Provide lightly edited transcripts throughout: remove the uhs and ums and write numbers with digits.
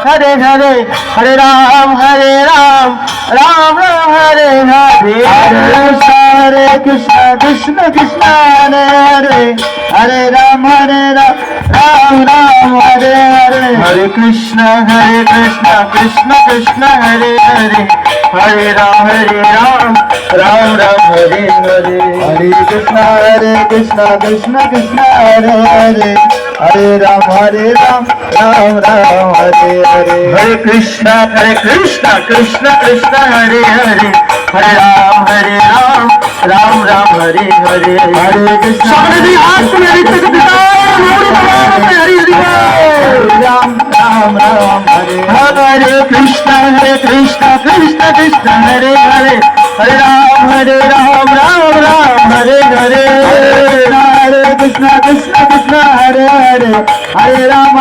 हरे हरे, हरे राम राम राम हरे हरे। हरे कृष्ण कृष्ण कृष्ण हरे हरे, हरे राम राम राम हरे हरे। हरे कृष्ण कृष्ण कृष्ण हरे हरे, हरे राम राम राम हरे हरे। हरे कृष्ण कृष्ण कृष्ण हरे हरे, हरे राम राम राम हरे हरे। हरे कृष्ण कृष्ण कृष्ण हरे हरे, हरे राम राम राम हरे हरे। हरे कृष्ण हरे राम राम हरे हरे। कृष्ण कृष्ण कृष्ण हरे हरे, हरे राम राम हरे हरे। हरे कृष्ण कृष्ण हरे हरे, हरे राम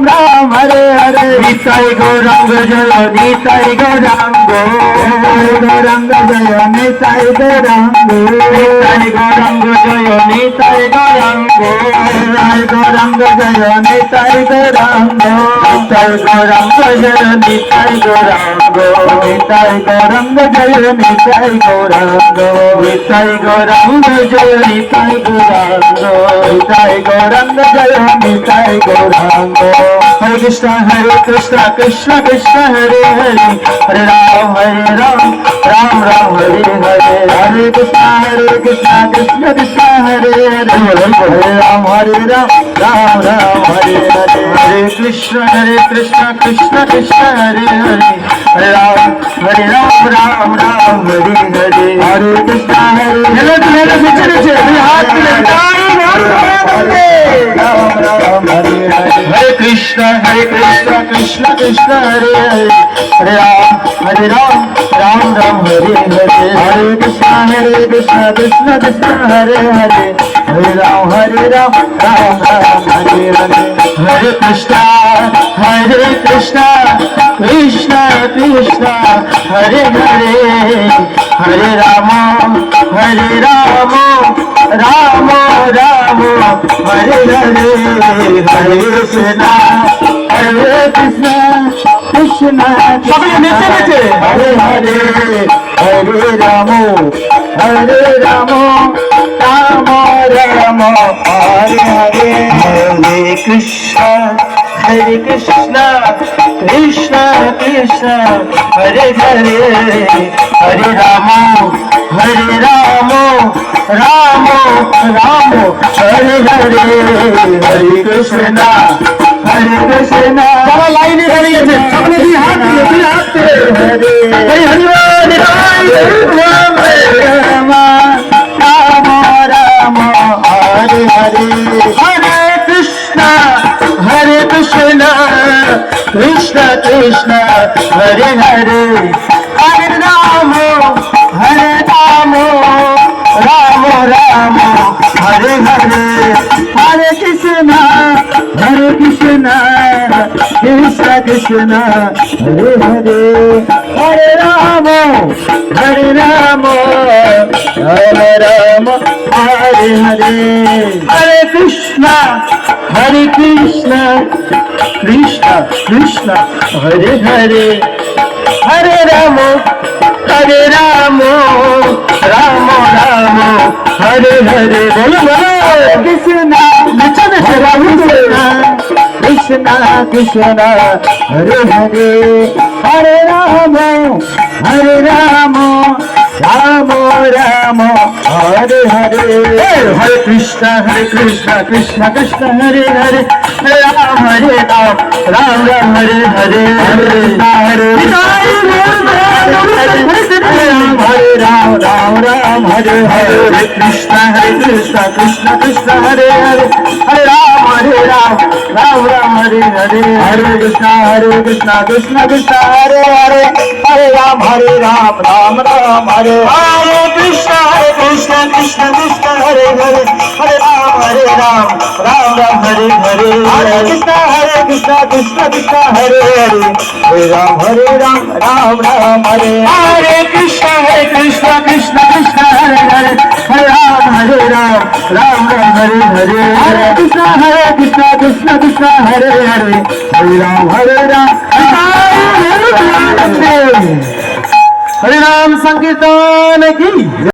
राम हरे हरे। निताय गौरांग जय निताय गौरांग, गौरांग जय निताय गौरांग, निताय गौरांग जय निताय गौरांग, निताय गौरांग जय निताय गौरांग, निताय गौरांग जय निताय गौरांग, निताय गौरांग जय निताय गौरांग, निताय गौरांग जय निताय गौरांग, निताय गौरांग जय निताय गौरांग। हरे कृष्ण कृष्ण कृष्ण हरे हरे, हरे राम राम राम हरे हरे। हरे कृष्ण कृष्ण कृष्ण हरे हरे, हरे राम राम राम हरे हरे। हरे कृष्ण कृष्ण कृष्ण हरे हरे, हरे राम राम हरे हरे। हरे कृष्ण राम राम हरे हरे। हरे कृष्ण कृष्ण कृष्ण हरे हरे, हरे राम राम हरे हरे। हरे कृष्ण कृष्ण कृष्ण हरे हरे, हरे राम राम राम हरे हरे। हरे कृष्ण कृष्ण कृष्ण हरे हरे, हरे राम राम राम हरे हरे। हरे कृष्ण कृष्ण कृष्ण हरे हरे, हरे राम राम राम हरे हरे। हरे कृष्ण कृष्ण कृष्ण हरे हरे, हरे राम राम हरे हरे। हरे कृष्ण लाइन हरे हरे राम राम हरे हरे। हरे कृष्ण कृष्ण कृष्ण हरे हरे, हरे राम राम राम हरे हरे। हरे कृष्ण कृष्ण कृष्ण हरे हरे, हरे राम राम हरे हरे। हरे कृष्ण कृष्ण कृष्ण हरे हरे, हरे राम राम हरे हरे। बोलो कृष्ण कृष्ण कृष्ण हरे हरे, हरे राम राम हरे हरे। हरे कृष्ण कृष्ण कृष्ण हरे हरे, हरे राम राम हरे हरे। हरे हरे राम राम हरे हरे। कृष्ण कृष्ण कृष्ण हरे हरे, हरे राम राम हरे हरे। हरे कृष्ण कृष्ण कृष्ण हरे हरे, हरे राम राम हरे। हरे कृष्ण कृष्ण कृष्ण हरे हरे, हरे राम राम हरे हरे। हरे कृष्ण कृष्ण कृष्ण हरे हरे, हरे राम राम हरे। हरे Krishna Krishna Krishna Hare Hare, Hare Ram, Ram Ram, Hare Hare, Hare Krishna, Krishna Krishna, Hare Hare, Hare Ram, Hare Ram, Hare Ram Sankirtan ki